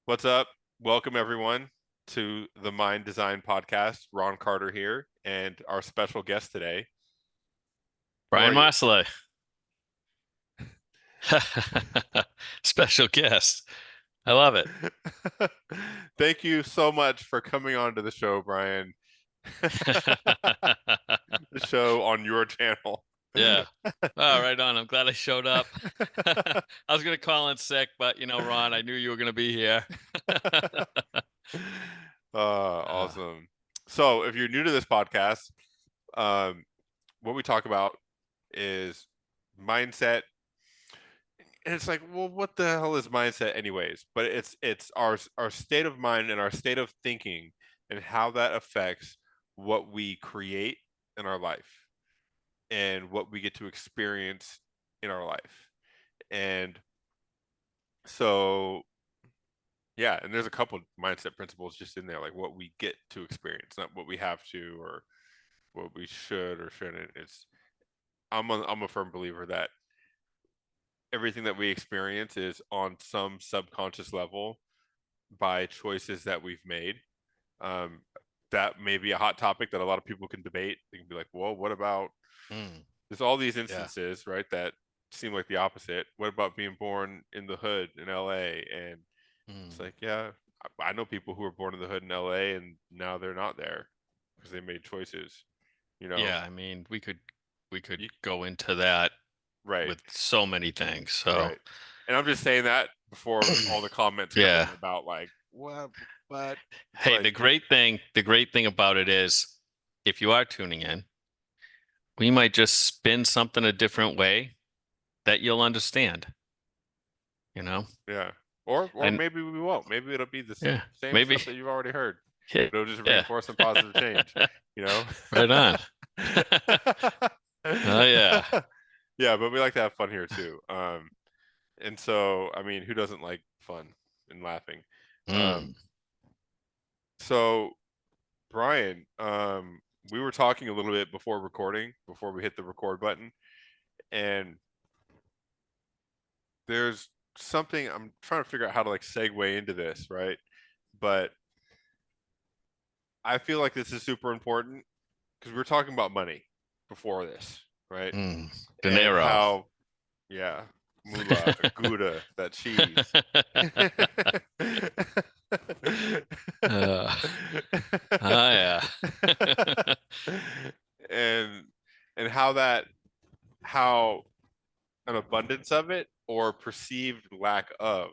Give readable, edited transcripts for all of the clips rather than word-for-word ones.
What's up? Welcome everyone to the Mind Design Podcast. Ron Carter here, and our special guest today. Who Brian are you? Marsolais. Special guest. I love it. Thank you so much for coming on to the show, Brian. The show on your channel. Yeah. Oh, right on. I'm glad I showed up. I was gonna call in sick, but Ron, I knew you were gonna be here. Uh, Awesome. So, if you're new to this podcast, um, what we talk about is mindset. And it's like, well, what the hell is mindset anyways? But it's our state of mind and our state of thinking and how that affects what we create in our life and what we get to experience in our life. And so yeah, and there's a couple mindset principles just in there, like what we get to experience, not what we have to or what we should or shouldn't. I'm a firm believer that everything that we experience is on some subconscious level by choices that we've made. Um, that may be a hot topic that a lot of people can debate. They can be like, well, what about mm, there's all these yeah. instances, right, that seem like the opposite. What about being born in the hood in LA? And it's Mm, like, yeah, I know people who were born in the hood in LA and now they're not there because they made choices, you know? yeah. I mean, we could You, go into that right, with so many things. So, right. And I'm just saying that before all the comments come in yeah. about like, what, but it's Hey, like, the great thing about it is, if you are tuning in, we might just spin something a different way that you'll understand. You know, yeah. Or and maybe we won't. Maybe it'll be the yeah, same maybe. stuff that you've already heard, Yeah, but it'll just yeah. reinforce some positive change, you know? Right on. Oh yeah. Yeah, but we like to have fun here too. And so I mean, who doesn't like fun and laughing? Um, Mm. so Brian, we were talking a little bit before recording, before we hit the record button, and there's something I'm trying to figure out how to like segue into this, right? But I feel like this is super important because we were talking about money before this, right? Mm. De And Niro. how, yeah, moolah, gouda, that cheese. uh, oh yeah. and and how an abundance of it or perceived lack of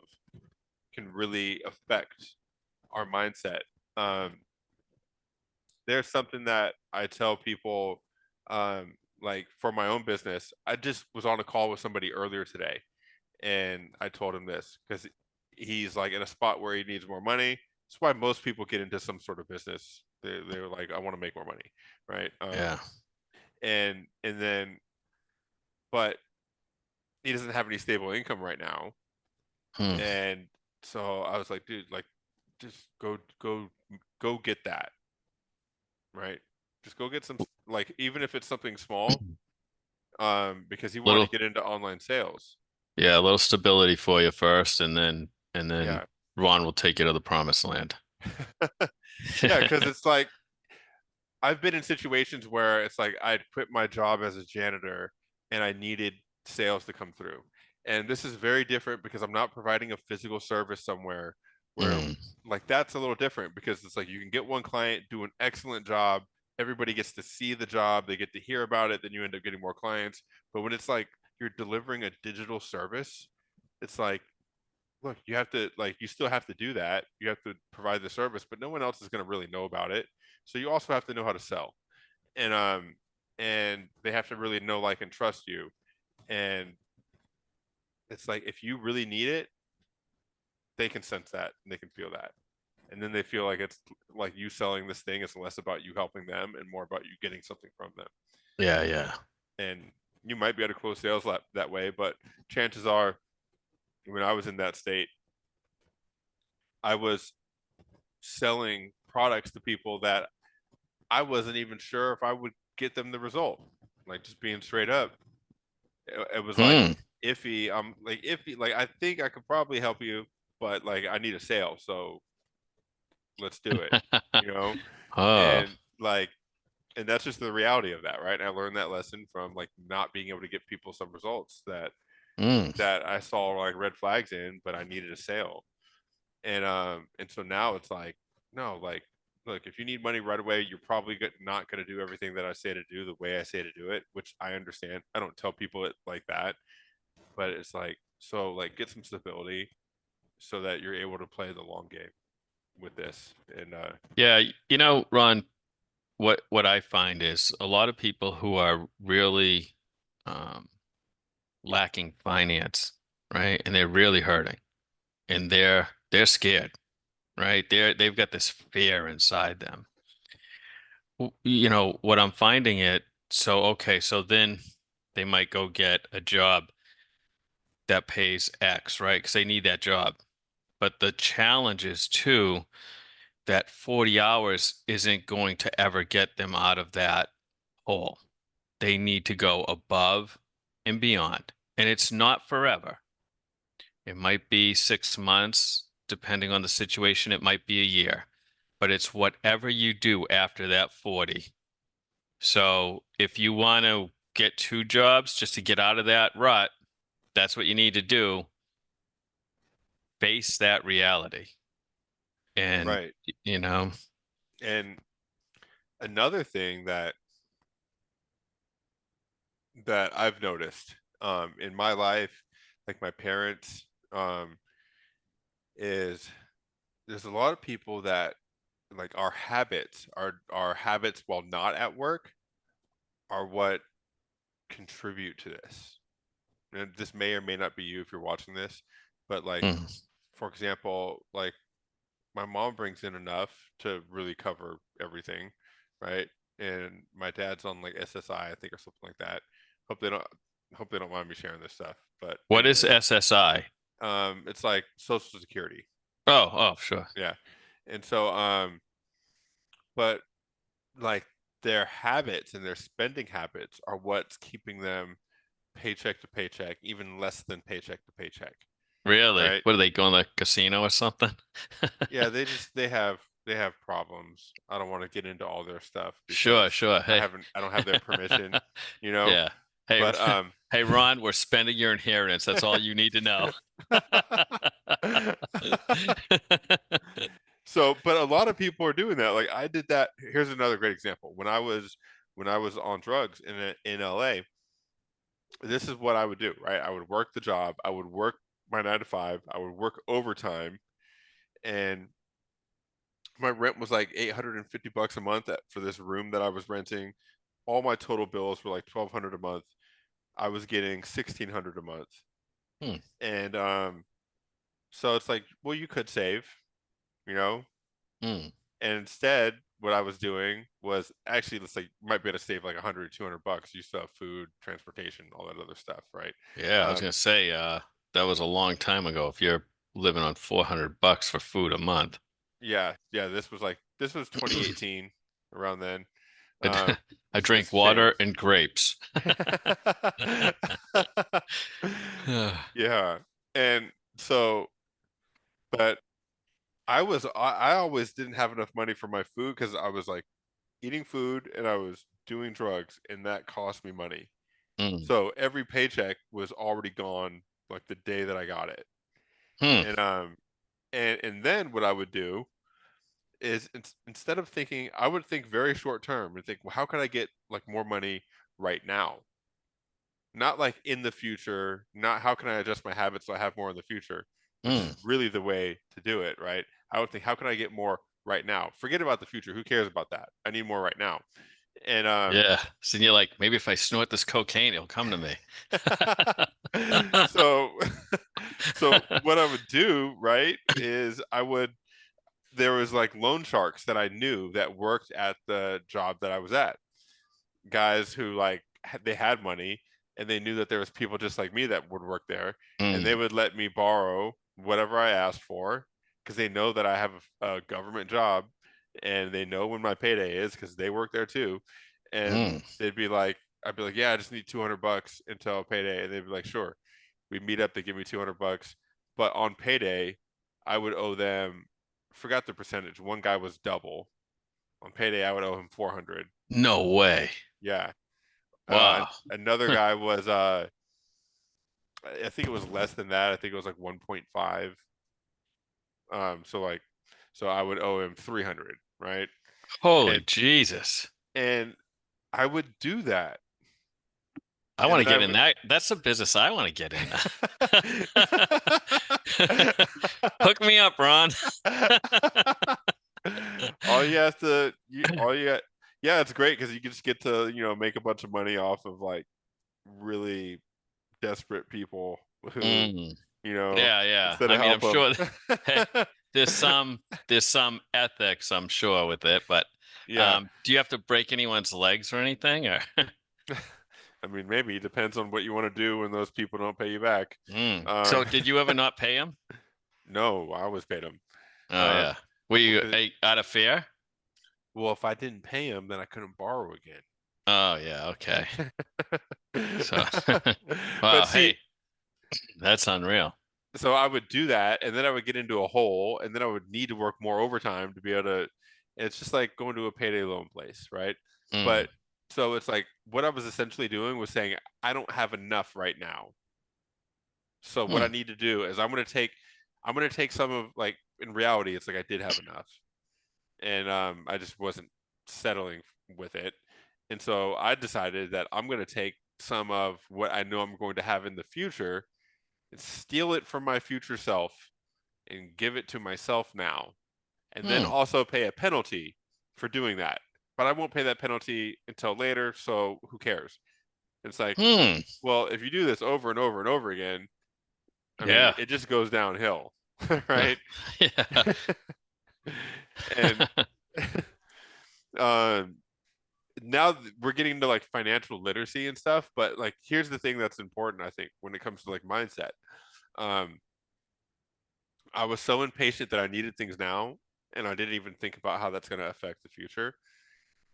can really affect our mindset. Um, there's something that I tell people, like for my own business. I just was on a call with somebody earlier today, and I told him this because he's like in a spot where he needs more money. That's why most people get into some sort of business. They're like, I want to make more money, right? Yeah. And then, but he doesn't have any stable income right now, Hmm. and so I was like, dude, like, just go get that, right? Just go get some, like, even if it's something small, because he wanted to Little, get into online sales. yeah, a little stability for you first, and then Yeah. Ron will take you to the promised land. Yeah, because it's like I've been in situations where it's like I'd quit my job as a janitor and I needed sales to come through. And this is very different because I'm not providing a physical service somewhere where Mm. like that's a little different because it's like you can get one client, do an excellent job, everybody gets to see the job, they get to hear about it, then you end up getting more clients. But when it's like you're delivering a digital service, it's like look, you have to like you still have to do that. You have to provide the service, but no one else is going to really know about it. So you also have to know how to sell. And they have to really know, like, and trust you. And it's like if you really need it, they can sense that and they can feel that. And then they feel like it's like you selling this thing is less about you helping them and more about you getting something from them. Yeah, yeah. And you might be able to close sales that way, but chances are when I was in that state, I was selling products to people that I wasn't even sure if I would get them the result. Like just being straight up, it was like Hmm. iffy. I'm like iffy. Like I think I could probably help you, but like I need a sale, so let's do it, you know? Oh, And like, and that's just the reality of that, right? And I learned that lesson from like not being able to get people some results mm, that I saw like red flags in, but I needed a sale. And so now it's like, no, like, look, if you need money right away, you're probably not going to do everything that I say to do the way I say to do it, which I understand. I don't tell people it like that, but it's like, so like get some stability so that you're able to play the long game with this. And yeah. Ron, what I find is a lot of people who are really um, lacking finance, right? And they're really hurting, and they're scared, right? They've got this fear inside them. What I'm finding it. So okay, so then they might go get a job that pays X, right? Because they need that job. But the challenge is too that 40 hours isn't going to ever get them out of that hole. They need to go above and beyond. And it's not forever. It might be 6 months, depending on the situation. It might be a year, but it's whatever you do after that 40. So if you want to get two jobs just to get out of that rut, that's what you need to do. Face that reality. And, right. you know, And another thing that I've noticed in my life, like my parents, is there's a lot of people that like our habits while not at work are what contribute to this. And this may or may not be you if you're watching this, but like mm, for example, like my mom brings in enough to really cover everything, right? And my dad's on like SSI, I think, or something like that. Hope they don't hope they don't mind me sharing this stuff. But what is anyways, SSI? it's like Social Security. Oh, sure. Yeah. And so but like their habits and their spending habits are what's keeping them paycheck to paycheck, even less than paycheck to paycheck, Really? right? What are they going to the casino or something? Yeah, they have problems. I don't want to get into all their stuff Sure, because sure. Hey. I don't have their permission, you know. Yeah. Hey, But hey, Ron, we're spending your inheritance. That's all you need to know. so but a lot of people are doing that. Like I did that. Here's another great example. When I was on drugs in LA, this is what I would do, right? I would work the job, I would work my 9 to 5, I would work overtime, and my rent was like $850 a month for this room that I was renting. All my total bills were like 1,200 a month. I was getting 1,600 a month, Hmm, and so it's like, well, you could save, you know, hmm. and instead, what I was doing was actually, let's say, you might be able to save like 100, $200. You still have food, transportation, all that other stuff, right? Yeah, I was Um, gonna say, that was a long time ago. If you're living on $400 for food a month. yeah, yeah. This was 2018, around then. I, d- I This drink has water changed. and grapes. Yeah. And so, but I always didn't have enough money for my food because I was like eating food and I was doing drugs, and that cost me money. Hmm, So every paycheck was already gone like the day that I got it. hmm, And and then what I would do is instead of thinking, I would think very short term and think, well, how can I get like more money right now? Not like in the future, not how can I adjust my habits so I have more in the future, which is hmm. really the way to do it, right? I would think, how can I get more right now? Forget about the future. Who cares about that? I need more right now. And Yeah. So you're like, maybe if I snort this cocaine, it'll come to me. so so what I would do, right, is there was like loan sharks that I knew that worked at the job that I was at. Guys who like they had money and they knew that there was people just like me that would work there, and they Mm, would let me borrow whatever I asked for because they know that I have a government job, and they know when my payday is because they work there too. And mm, they'd be like, I'd be like, yeah, I just need $200 until payday, and they'd be like, sure. We meet up, they give me $200, but on payday I would owe them, forgot the percentage. One guy was double. On payday, I would owe him 400. No way. Yeah. Wow. Another guy was I think it was less than that. I think it was like 1.5. So like, so I would owe him 300, right? Holy And Jesus. and I would do that, I and want to then I get in would. that. That's a business I want to get in. Hook me up, Ron. All you have to, all you got, yeah, it's great because you can just get to, make a bunch of money off of like really desperate people who, Mm. Yeah, yeah. instead I of mean, I'm help them. sure hey, there's some ethics, I'm sure, with it, but Yeah. do you have to break anyone's legs or anything? Or I mean, maybe it depends on what you want to do when those people don't pay you back. So Um, did you ever not pay him? no, I always paid them. Oh yeah. Were you Because, out of fear? well, if I didn't pay them, then I couldn't borrow again. Oh yeah, okay. So wow, But see, hey, that's unreal. so I would do that, and then I would get into a hole, and then I would need to work more overtime to be able to. It's just like going to a payday loan place, right? Mm, But so it's like what I was essentially doing was saying I don't have enough right now. So what I mm, need to do is I'm gonna take some of like in reality, it's like I did have enough, and I just wasn't settling with it, and so I decided that I'm gonna take some of what I know I'm going to have in the future and steal it from my future self and give it to myself now, and then mm, also pay a penalty for doing that. But I won't pay that penalty until later, so who cares? It's like, mm. well, if you do this over and over and over again, I mean, Yeah. it just goes downhill, right? Yeah. And um, now we're getting into like financial literacy and stuff, but like here's the thing that's important, I think, when it comes to like mindset. Um, I was so impatient that I needed things now, and I didn't even think about how that's going to affect the future.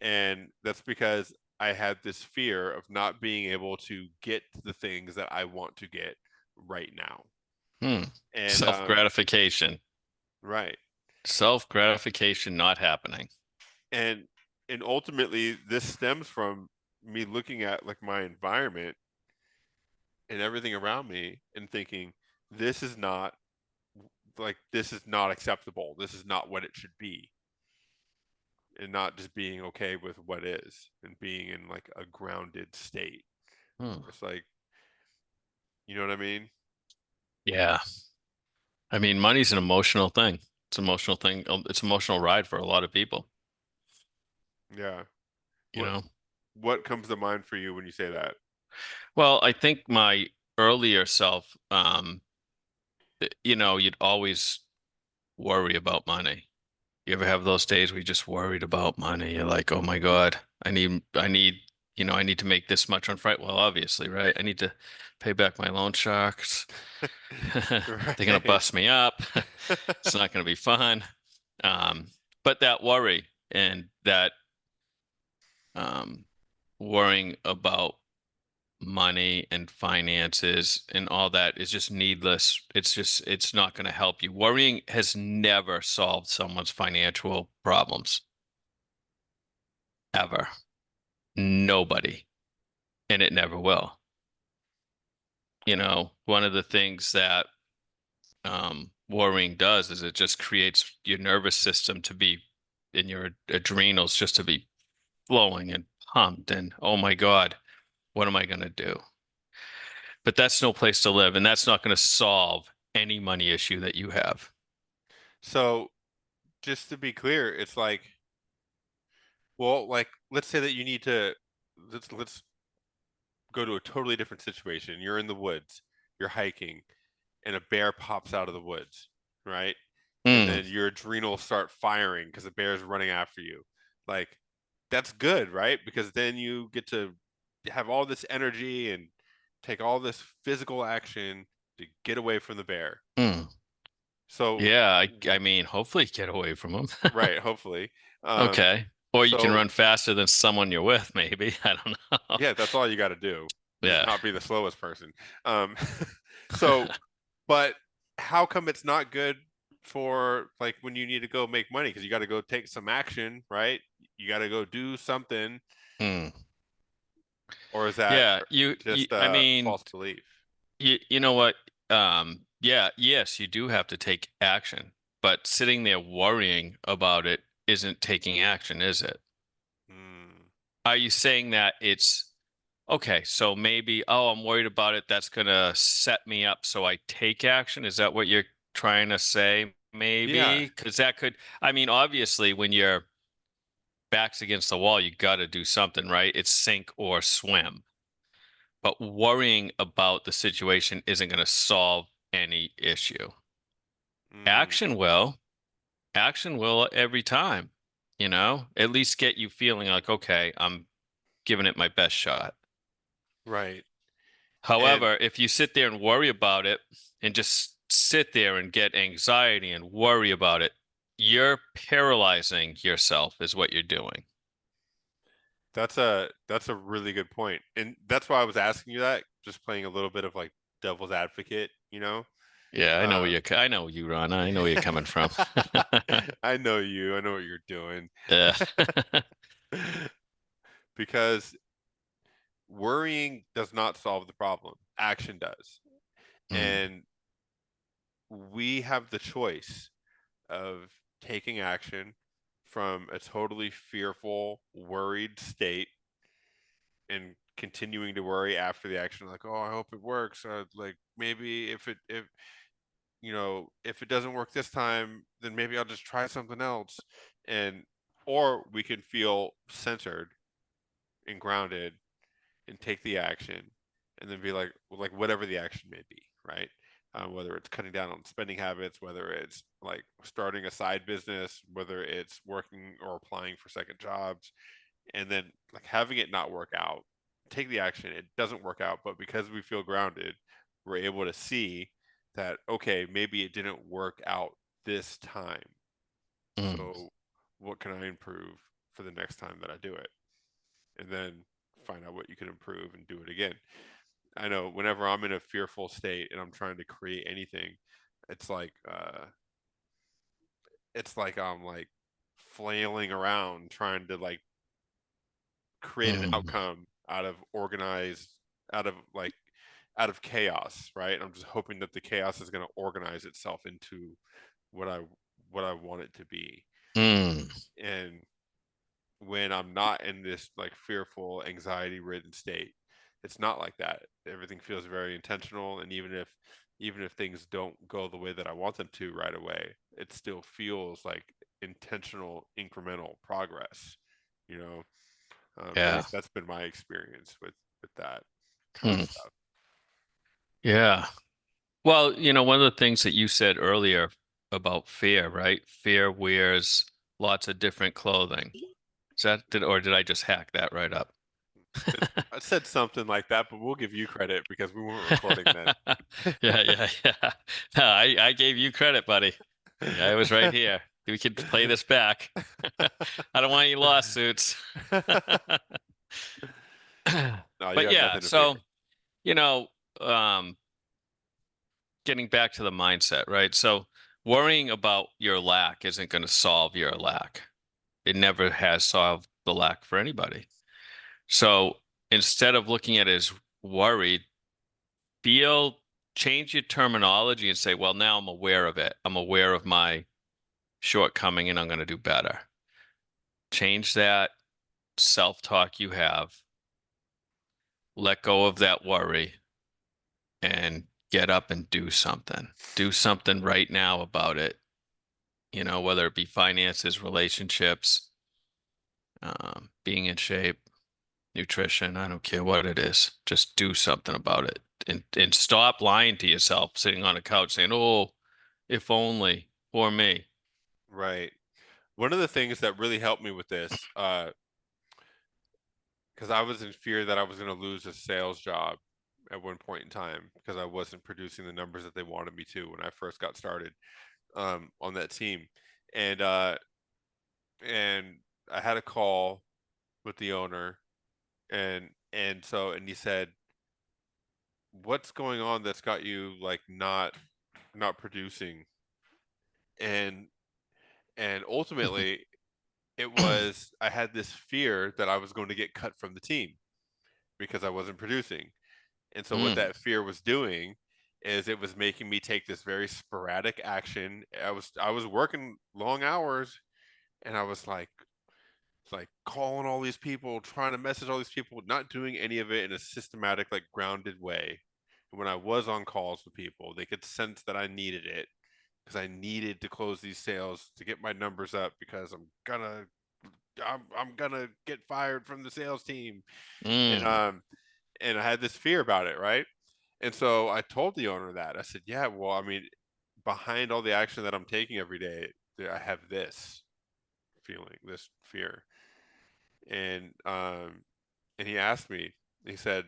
And that's because I had this fear of not being able to get the things that I want to get right now. Hmm. And Self-gratification. right. Self-gratification not happening. And ultimately this stems from me looking at like my environment and everything around me and thinking this is not this is not acceptable. This is not what it should be. And not just being okay with what is and being in like a grounded state. Hmm. It's like, you know what I mean? Yeah. I mean, money's an emotional thing. It's an emotional thing. It's an emotional ride for a lot of people, Yeah. you What know? what comes to mind for you when you say that? Well, I think my earlier self, you'd always worry about money. You ever have those days where you just worried about money? You're like, oh my God, I need to make this much on Friday. Well, obviously, right? I need to pay back my loan sharks. They're gonna Right. bust me up. It's not gonna be fun. Um, but that worry and that um, worrying about money and finances and all that is just needless. It's not going to help you. Worrying has never solved someone's financial problems, ever. Nobody. And it never will. One of the things that worrying does is it just creates your nervous system to be in your adrenals just to be flowing and pumped. And oh my God, what am I going to do? But that's no place to live, and that's not going to solve any money issue that you have. So just to be clear, it's like, well, like let's say that you need to let's go to a totally different situation. You're in the woods, you're hiking, and a bear pops out of the woods, right? And Hmm. then your adrenals start firing because the bear's running after you. Like that's good, right? Because then you get to have all this energy and take all this physical action to get away from the bear. Hmm. So, Yeah, I mean, hopefully get away from them. right, hopefully. Um, Okay. Or you can so run faster than someone you're with, maybe. I don't know. yeah, that's all you got to do. Just Yeah. not be the slowest person. Um, so, but how come it's not good? for like when you need to go make money because you got to go take some action, right? You got to go do something, Mm. or is that Yeah, just I a mean, false belief? you know what? Yeah, yes, you do have to take action, but sitting there worrying about it isn't taking action, is it? Mm, Are you saying that it's okay, so maybe, oh, I'm worried about it, that's gonna set me up so I take action? Is that what you're trying to say, yeah. maybe? Because that could, I mean, obviously, when your back's against the wall, you got to do something, right? It's sink or swim. But worrying about the situation isn't going to solve any issue. Mm, Action will, action will every time, at least get you feeling like, okay, I'm giving it my best shot. right. And However, if you sit there and worry about it and just sit there and get anxiety and worry about it, you're paralyzing yourself, is what you're doing. that's a really good point. And that's why I was asking you that, just playing a little bit of like devil's advocate, you know? Yeah, Um, I know you, Ron. I know where you're coming from. I know you. I know what you're doing. Yeah. Because worrying does not solve the problem. Action does. Mm, And we have the choice of taking action from a totally fearful, worried state and continuing to worry after the action, like, oh, I hope it works. Like maybe if it doesn't work this time, then maybe I'll just try something else. And or we can feel centered and grounded and take the action and then be like whatever the action may be, right? Whether it's cutting down on spending habits, whether it's like starting a side business, whether it's working or applying for second jobs, and then like having it not work out, take the action. It doesn't work out, but because we feel grounded, we're able to see that okay, maybe it didn't work out this time. mm, So what can I improve for the next time that I do it? And then find out what you can improve and do it again. I know whenever I'm in a fearful state and I'm trying to create anything, it's like I'm like flailing around trying to like create an mm, outcome out of like out of chaos, right? I'm just hoping that the chaos is going to organize itself into what I what I want it to be. mm. And when I'm not in this like fearful, anxiety ridden state, it's not like that. Everything feels very intentional, and even if things don't go the way that I want them to right away, it still feels like intentional incremental progress, you know. At Yeah. least that's been my experience with that kind of Hmm. stuff. Yeah. Well, one of the things that you said earlier about fear, right? Fear wears lots of different clothing. Or did I just hack that right up? I said something like that, but we'll give you credit because we weren't recording then. Yeah, yeah, yeah. No, I gave you credit, buddy. Yeah, I was right here. We could play this back. I don't want any lawsuits. No, you But got yeah, nothing to fear. so, you know, um, getting back to the mindset, right? So worrying about your lack isn't going to solve your lack. It never has solved the lack for anybody. So instead of looking at it as worried, feel, change your terminology and say, well, now I'm aware of it. I'm aware of my shortcoming and I'm going to do better. Change that self-talk you have, let go of that worry, and get up and do something. Do something right now about it, whether it be finances, relationships, being in shape, nutrition. I don't care what it is. Just do something about it and stop lying to yourself, sitting on a couch saying, oh, if only for me. Right. One of the things that really helped me with this, because I was in fear that I was going to lose a sales job at one point in time because I wasn't producing the numbers that they wanted me to when I first got started on that team, and and I had a call with the owner, and he said, "What's going on that's got you like not producing?" and ultimately it was I had this fear that I was going to get cut from the team because I wasn't producing. And so what Mm, that fear was doing is it was making me take this very sporadic action. I was working long hours, and I was like calling all these people, trying to message all these people, not doing any of it in a systematic, like grounded way. And when I was on calls with people, they could sense that I needed it because I needed to close these sales to get my numbers up because I'm gonna get fired from the sales team. And mm. and I had this fear about it, right? And so I told the owner that. I said, "Yeah, well, I mean, behind all the action that I'm taking every day, I have this feeling, this fear." And and he asked me, he said,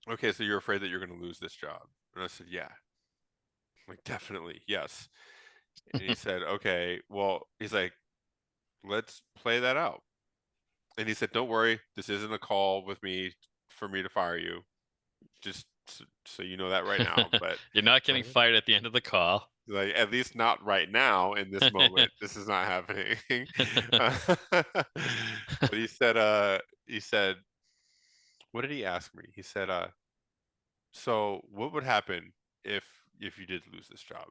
"Okay, so you're afraid that you're going to lose this job?" And I said, "Yeah." I'm like, "Definitely, yes." And he said, "Okay, well," he's like, "let's play that out." And he said, "Don't worry, this isn't a call with me for me to fire you. Just so you know that right now, but You're not getting like, fired at the end of the call. at least not right now in this moment. This is not happening." But he said, what did he ask me? He said, so what would happen if you did lose this job?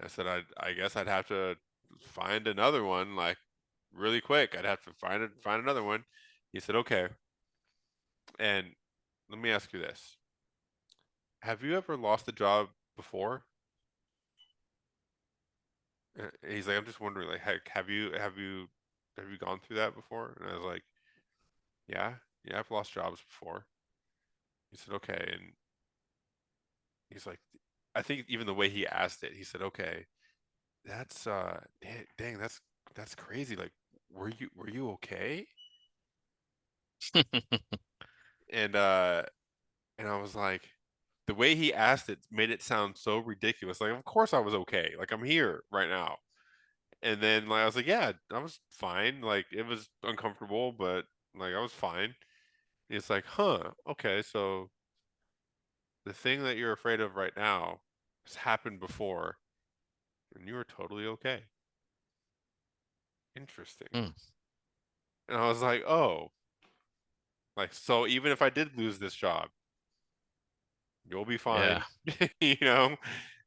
I said, I guess I'd have to find another one like really quick. I'd have to find another one. He said, okay. And let me ask you this. Have you ever lost a job before? He's like, I'm just wondering, like, heck, have you gone through that before? And I was like, yeah, yeah, I've lost jobs before. He said, okay, and he's like, I think even the way he asked it, he said, okay, that's dang, that's crazy. Like, were you okay? And and I was like, the way he asked it made it sound so ridiculous. Like, of course I was okay. Like, I'm here right now. And then like I was like, yeah, I was fine. Like it was uncomfortable, but like I was fine. It's like, huh, okay, so the thing that you're afraid of right now has happened before, and you were totally okay. Interesting. Mm, And I was like, oh, like so even if I did lose this job, you'll be yeah. fine, you know?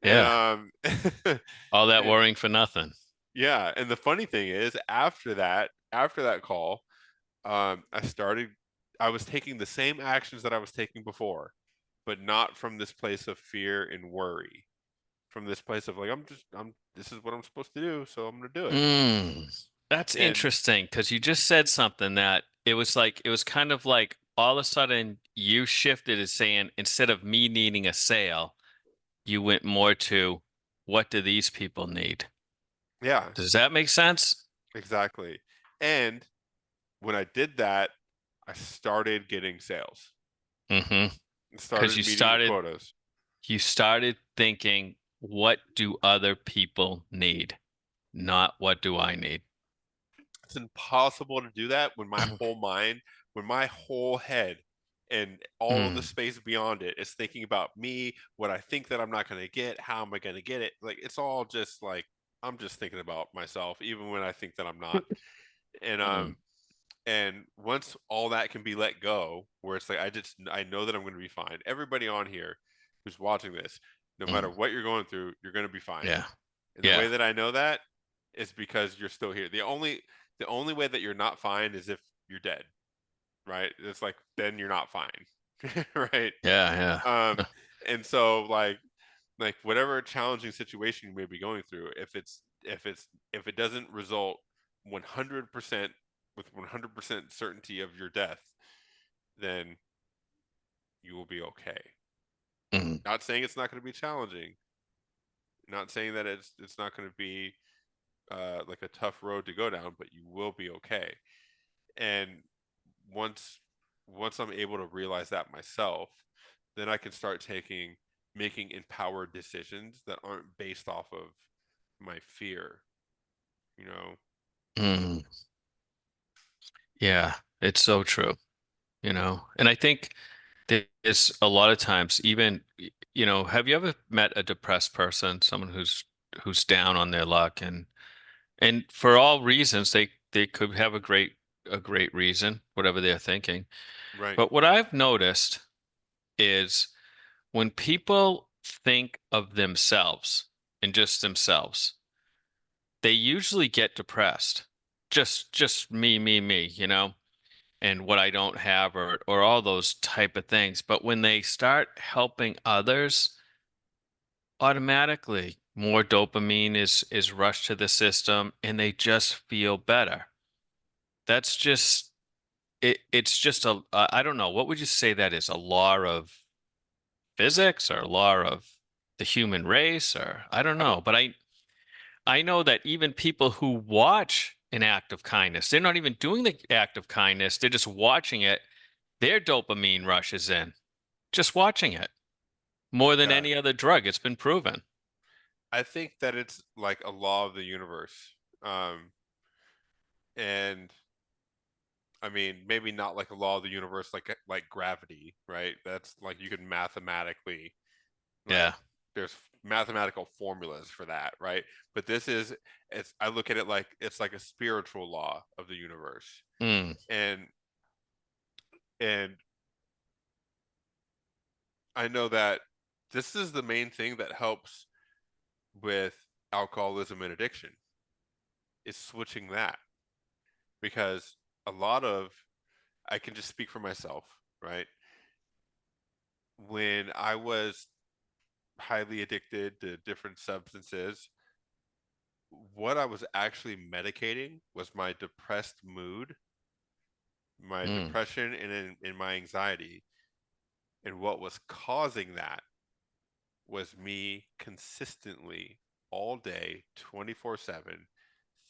And Yeah. All that and, worrying for nothing. yeah, and the funny thing is after that call, I was taking the same actions that I was taking before, but not from this place of fear and worry. From this place of like, this is what I'm supposed to do, so I'm gonna do it. Mm. That's And interesting because you just said something that it was kind of like all of a sudden you shifted to saying instead of me needing a sale, you went more to what do these people need? yeah, Does that make sense? exactly. And when I did that, I started getting sales Mm-hmm. and Because started meeting the quotas. you started thinking, what do other people need? Not what do I need? It's impossible to do that when my whole mind, when my whole head and all of the Mm, space beyond it is thinking about me, what I think that I'm not going to get, how am I going to get it? Like it's all just like I'm just thinking about myself even when I think that I'm not. And mm, once all that can be let go, where it's like I know that I'm going to be fine. Everybody on here who's watching this, no matter mm. what you're going through, you're going to be fine. Yeah. And the way Yeah. that I know that is because you're still here. The only way that you're not fine is if you're dead, right? It's like then you're not fine, right? Yeah. Um, Yeah. and so like whatever challenging situation you may be going through, if it doesn't result 100% with 100% certainty of your death, then you will be okay. Mm, Not saying it's not going to be challenging. Not saying that it's not going to be like a tough road to go down, but you will be okay. And once I'm able to realize that myself, then I can start making empowered decisions that aren't based off of my fear, you know. mm. Yeah. It's so true, you know. And I think there's a lot of times, even, have you ever met a depressed person, someone who's who's down on their luck, and for all reasons they could have a great reason, whatever they're thinking. Right. But what I've noticed is when people think of themselves and just themselves, they usually get depressed. Just me, and what I don't have or all those type of things. But when they start helping others, automatically more dopamine is rushed to the system and they just feel better. That's just it's just I don't know, what would you say that is? A law of physics or a law of the human race, or I don't I don't know, but I know that even people who watch an act of kindness, they're not even doing the act of kindness, they're just watching it, their dopamine rushes in just watching it more than yeah. any other drug. It's been proven. I think that it's like a law of the universe. And I mean, maybe not like a law of the universe like gravity, right? That's like you can mathematically like Yeah. there's mathematical formulas for that, right? But this is it's I look at it like it's like a spiritual law of the universe. Mm, And and I know that this is the main thing that helps with alcoholism and addiction is switching that because a lot of I can just speak for myself, right? When I was highly addicted to different substances, what I was actually medicating was my depressed mood, my mm, depression, and in my anxiety. And what was causing that was me consistently all day, 24/7,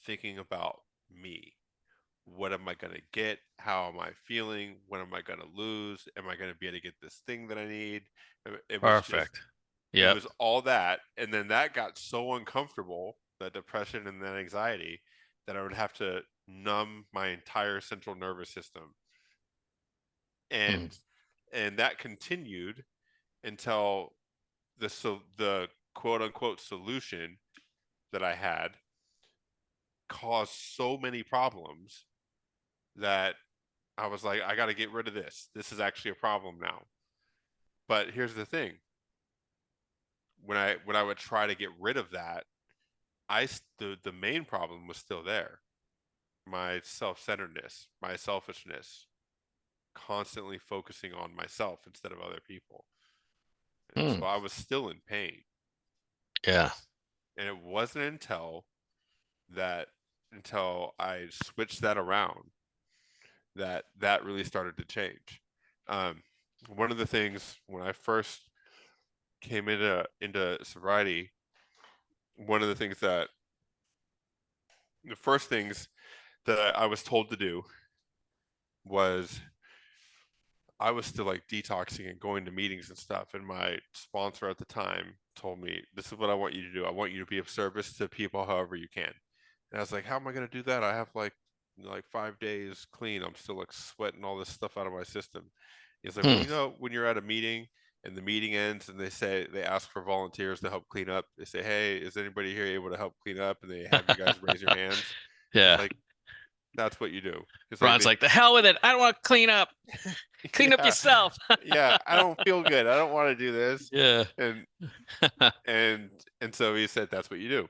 thinking about me. What am I going to get? How am I feeling? What am I going to lose? Am I going to be able to get this thing that I need? It was just perfect. it Yep. was all that, and then that got so uncomfortable, that depression and that anxiety, that I would have to numb my entire central nervous system, Mm, and that continued until the quote unquote solution that I had caused so many problems that I was like, I got to get rid of this. This is actually a problem now. But here's the thing: when I would try to get rid of that, the main problem was still there. My self-centeredness, my selfishness, constantly focusing on myself instead of other people. And so mm, I was still in pain. yeah. And it wasn't that until I switched that around that really started to change. Um, One of the things when I first came into sobriety, one of the first things that I was told to do was I was still like detoxing and going to meetings and stuff. And my sponsor at the time told me, "This is what I want you to do. I want you to be of service to people however you can." And I was like, "How am I going to do that? I have like 5 days clean. I'm still like sweating all this stuff out of my system." He's like, "Well, Hmm. when you're at a meeting and the meeting ends and they ask for volunteers to help clean up, they say, 'Hey, is anybody here able to help clean up?' And they have you guys raise your hands." He's Yeah. like, "That's what you do." He's like, Ron's like, the hell with it. I don't want to clean up. Clean up yeah, yourself. yeah, I don't feel good. I don't want to do this. Yeah. And and so he said, "That's what you do."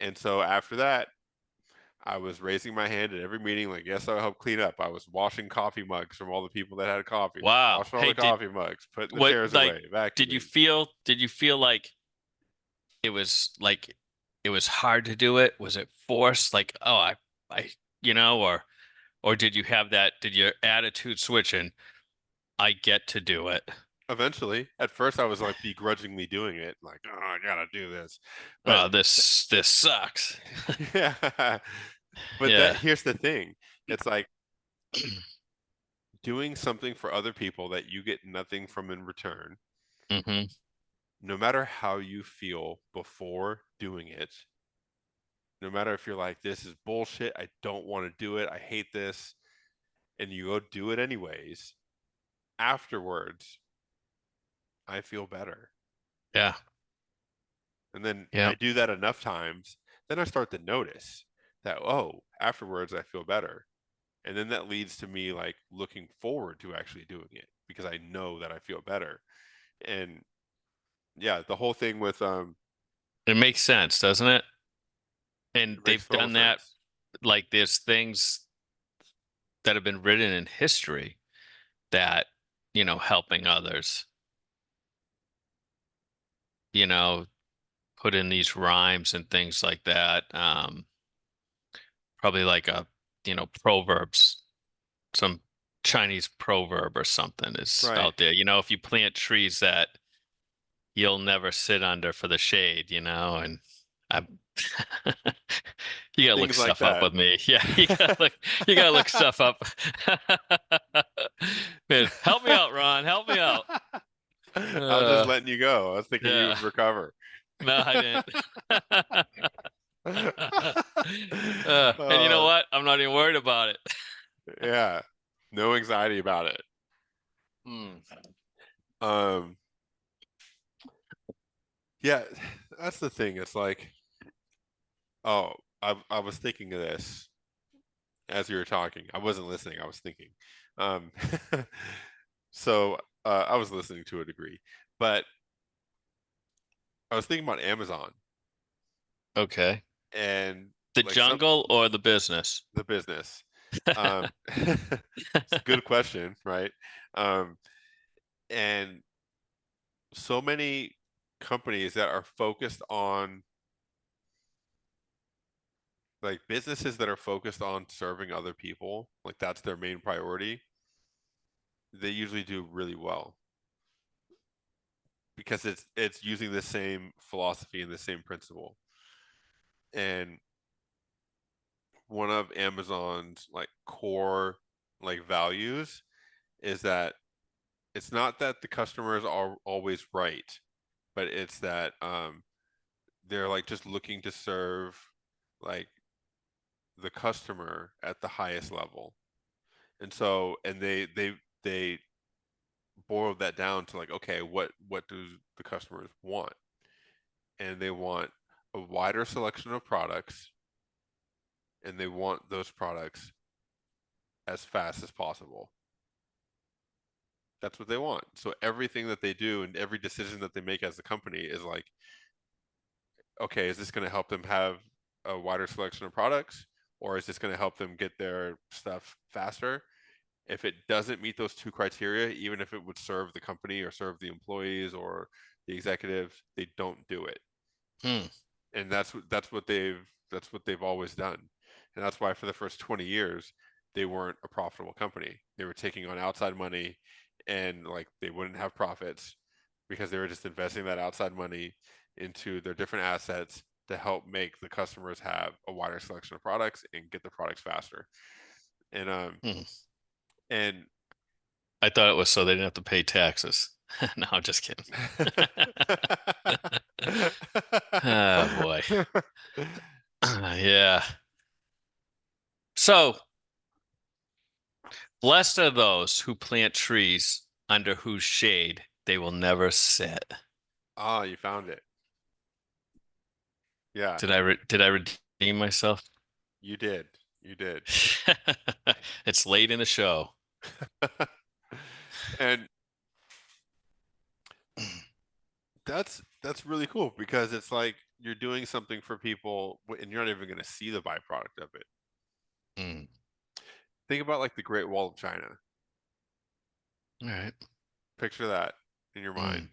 And so after that, I was raising my hand at every meeting, like, yes, I'll help clean up. I was washing coffee mugs from all the people that had coffee, Wow. washing all Hey, the coffee mugs, putting the what, chairs like, away, did you vacuuming. feel, did you feel like it was hard to do it? Was it forced? Like, oh, I, or did you have did your attitude switch and I get to do it? Eventually, at first, I was like begrudgingly doing it, like, oh, I gotta do this. But Oh, this sucks. yeah, but that Yeah. here's the thing: it's like doing something for other people that you get nothing from in return. Hmm. No matter how you feel before doing it, no matter if you're like, this is bullshit, I don't want to do it, I hate this, and you go do it anyways, afterwards, I feel better. Yeah. And then I Yep. do that enough times, then I start to notice that, oh, afterwards I feel better. And then that leads to me like looking forward to actually doing it because I know that I feel better. And yeah, the whole thing with It makes sense, doesn't it? And it makes they've total done that. sense. Like there's things that have been written in history that, helping others, you know, put in these rhymes and things like that. Probably like proverbs, some Chinese proverb or something is Right. out there. If you plant trees that you'll never sit under for the shade, and I you gotta look Things like stuff up that. with me. Yeah, you gotta look stuff up. Man, help me out, Ron. Help me out. I was just Uh, letting you go. I was thinking you yeah. would recover. No, I didn't. And you know uh, what? I'm not even worried about it. yeah. No anxiety about it. Hmm. Um, yeah, that's the thing. It's like, oh, I was thinking of this as you were talking. I wasn't listening. I was thinking. Um, so I was listening to a degree, but I was thinking about Amazon Okay. and The like some jungle or the business? the business. It's a good question, right? Um, and so many companies that are focused on like businesses that are focused on serving other people, like that's their main priority, they usually do really well because it's using the same philosophy and the same principle. And one of Amazon's like core like values is that it's not that the customers are always right, but it's that they're like just looking to serve like the customer at the highest level. And so and they boiled that down to like, okay, what do the customers want? And they want a wider selection of products, and they want those products as fast as possible. That's what they want. So everything that they do and every decision that they make as a company is like, okay, is this going to help them have a wider selection of products, or is this going to help them get their stuff faster? If it doesn't meet those two criteria, even if it would serve the company or serve the employees or the executives, they don't do it. Hmm. And that's what they've always done. And that's why for the first 20 years they weren't a profitable company. They were taking on outside money and like they wouldn't have profits because they were just investing that outside money into their different assets to help make the customers have a wider selection of products and get the products faster. And Hmm. and I thought it was so they didn't have to pay taxes. No, I'm just kidding. Oh boy. Yeah. So, blessed are those who plant trees under whose shade they will never sit. Ah, you found it. Yeah, Did I redeem myself? you did. You did. It's late in the show. And that's really cool because it's like you're doing something for people and you're not even going to see the byproduct of it. Mm. Think about like the Great Wall of China. All right. Picture that in your mind. Mm.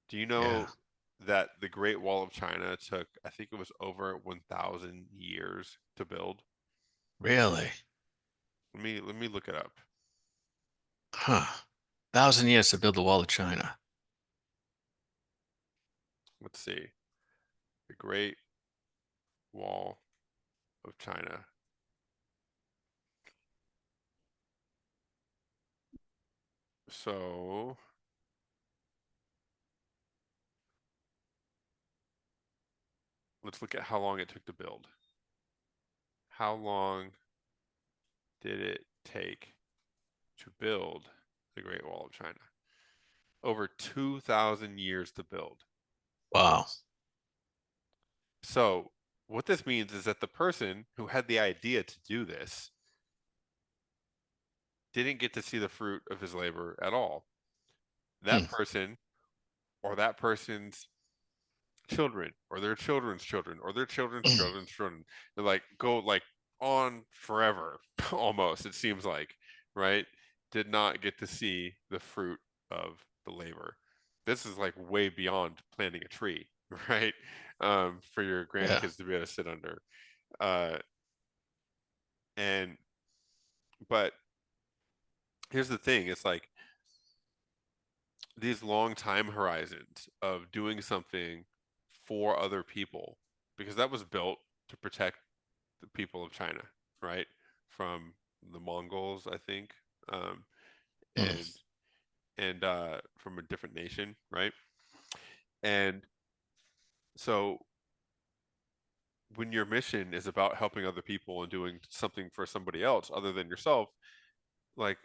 Do you Yeah. know that the Great Wall of China took, I think it was over 1,000 years to build? Really? Let me look it up. Huh. 1,000 years to build the wall of China. Let's see. The Great Wall of China. So let's look at how long it took to build. How long did it take to build the Great Wall of China? Over 2,000 years to build. Wow. So what this means is that the person who had the idea to do this didn't get to see the fruit of his labor at all. That Hmm. person or that person's children or their children's children or their children's children's children, they like go like on forever almost, it seems like, right? Did not get to see the fruit of the labor. This is like way beyond planting a tree, right? For your Yeah. grandkids to be able to sit under. Uh, and but here's the thing, it's like these long time horizons of doing something for other people, because that was built to protect the people of China, right? From the Mongols, I think, um, Hmm. and from a different nation, right? And so when your mission is about helping other people and doing something for somebody else other than yourself, like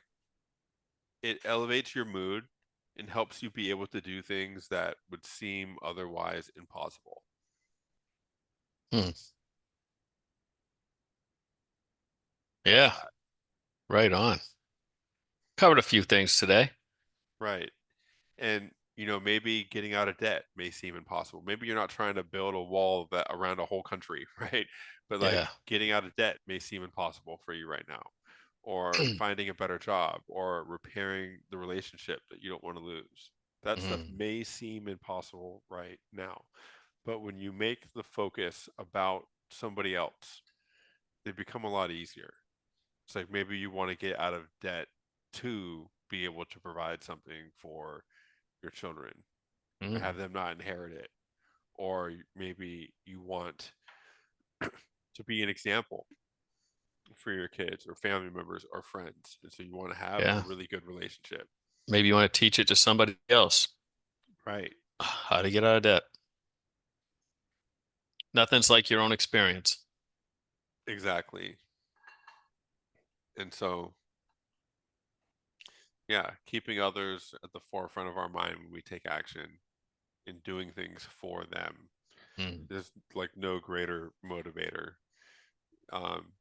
it elevates your mood and helps you be able to do things that would seem otherwise impossible. Hmm. That's Yeah. that. Right on. Covered a few things today. Right. And maybe getting out of debt may seem impossible. Maybe you're not trying to build a wall that around a whole country, right? But like Yeah. getting out of debt may seem impossible for you right now, or finding a better job, or repairing the relationship that you don't want to lose. That stuff Hmm. may seem impossible right now. But when you make the focus about somebody else, they become a lot easier. It's like maybe you want to get out of debt to be able to provide something for your children, have Hmm. them not inherit it, or maybe you want to be an example for your kids or family members or friends, and so you want to have a Yeah. really good relationship. Maybe you want to teach it to somebody else Right. how to get out of debt. Nothing's like your own experience. Exactly. And so, yeah, keeping others at the forefront of our mind when we take action in doing things for them, Hmm. there's like no greater motivator. um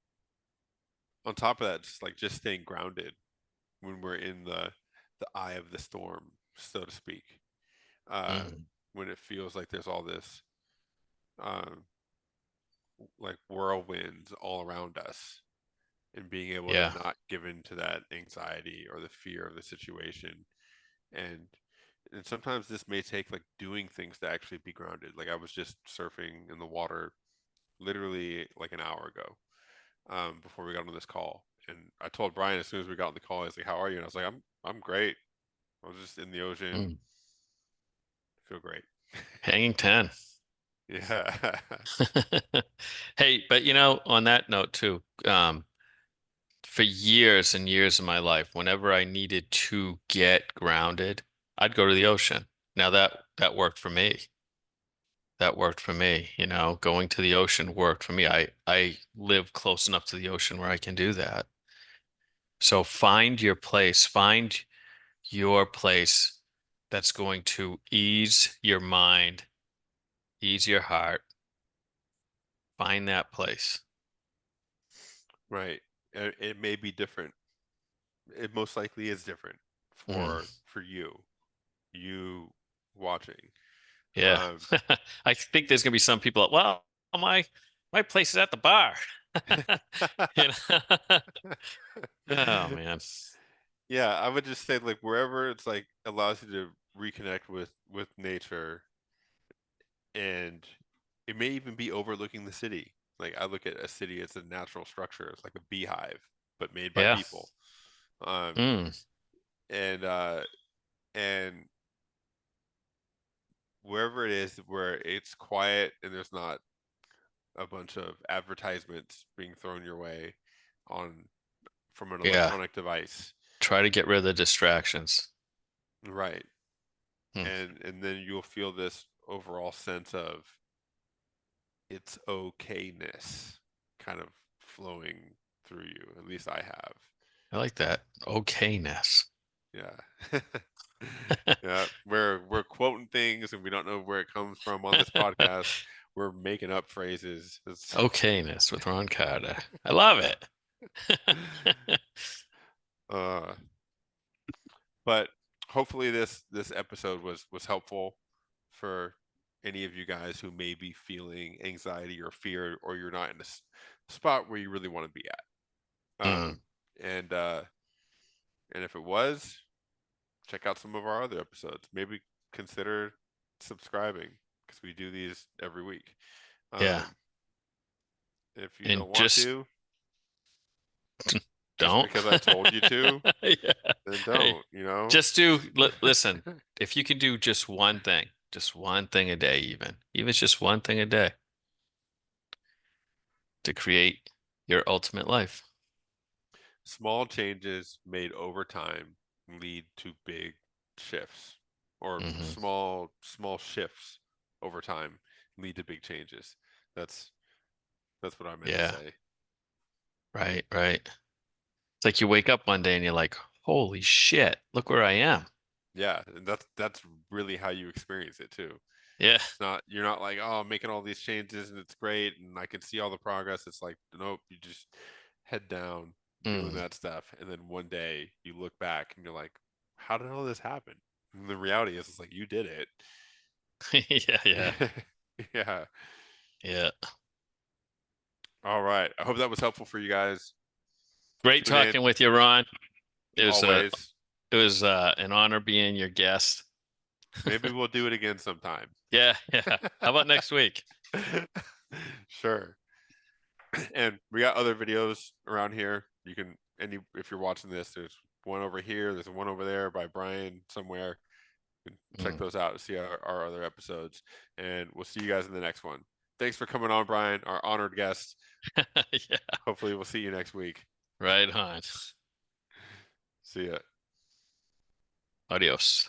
on top of that, just staying grounded when we're in the eye of the storm, so to speak. uh, Hmm. when it feels like there's all this um, like whirlwinds all around us, and being able to Yeah. not give in to that anxiety or the fear of the situation. and and sometimes this may take like doing things to actually be grounded. Like I was just surfing in the water literally like an hour ago, before we got on this call, and I told Brian as soon as we got on the call, I was like, how are you? And I was like, I'm great. I was just in the ocean. Hmm. Feel great. Hanging 10. Yeah. Hey, but on that note too, for years and years of my life, whenever I needed to get grounded, I'd go to the ocean. Now that worked for me. That worked for me, going to the ocean worked for me. I live close enough to the ocean where I can do that. So find your place, find your place that's going to ease your mind, ease your heart. Find that place. Right. It may be different. It most likely is different Mm, for you watching. yeah. Um, I think there's gonna be some people, well, my place is at the bar. You know? Oh man. yeah, I would just say like wherever it's like allows you to reconnect with nature, and it may even be overlooking the city. Like I look at a city as a natural structure. It's like a beehive, but made by Yeah. people. Um, Mm, and uh, and wherever it is where it's quiet and there's not a bunch of advertisements being thrown your way on from an yeah. electronic device. Try to get rid of the distractions. Right. Hmm. And then you'll feel this overall sense of it's okayness kind of flowing through you. At least I have. I like that. Okayness. Yeah. Yeah, we're quoting things and we don't know where it comes from on this podcast. We're making up phrases. Okayness with Ron Carter. I love it. Uh, but hopefully this episode was helpful for any of you guys who may be feeling anxiety or fear, or you're not in a spot where you really want to be at. Mm, And and if it was, check out some of our other episodes. Maybe consider subscribing because we do these every week. yeah. If you And don't want just to, just don't. because I told you to, Yeah. then Hey, don't, you know? just do, listen, if you can do just one thing a day, even it's just one thing a day to create your ultimate life. Small changes made over time lead to big shifts, or Hmm. small shifts over time lead to big changes. That's that's what I meant to Yeah. say. Right, right. It's like you wake up one day and you're like, holy shit, look where I am. Yeah, and that's really how you experience it too. Yeah. It's not, you're not like, oh, I'm making all these changes and it's great and I can see all the progress. It's like, nope, you just head down doing Mm. that stuff, and then one day you look back and you're like, how did all this happen? And the reality is, it's like you did Yeah, yeah, it. Yeah. yeah. All right. I hope that was helpful for you guys. Great Tune in talking with you, Ron. always. It was an honor being your guest. Maybe we'll do it again sometime. Yeah, yeah. How about next week? Sure. And we got other videos around here. You can, any, if you're watching this, there's one over here, there's one over there by Brian somewhere. You can check Mm. those out and see our other episodes. And we'll see you guys in the next one. Thanks for coming on, Brian, our honored guest. Yeah, Hopefully we'll see you next week. right on. See ya. Adios.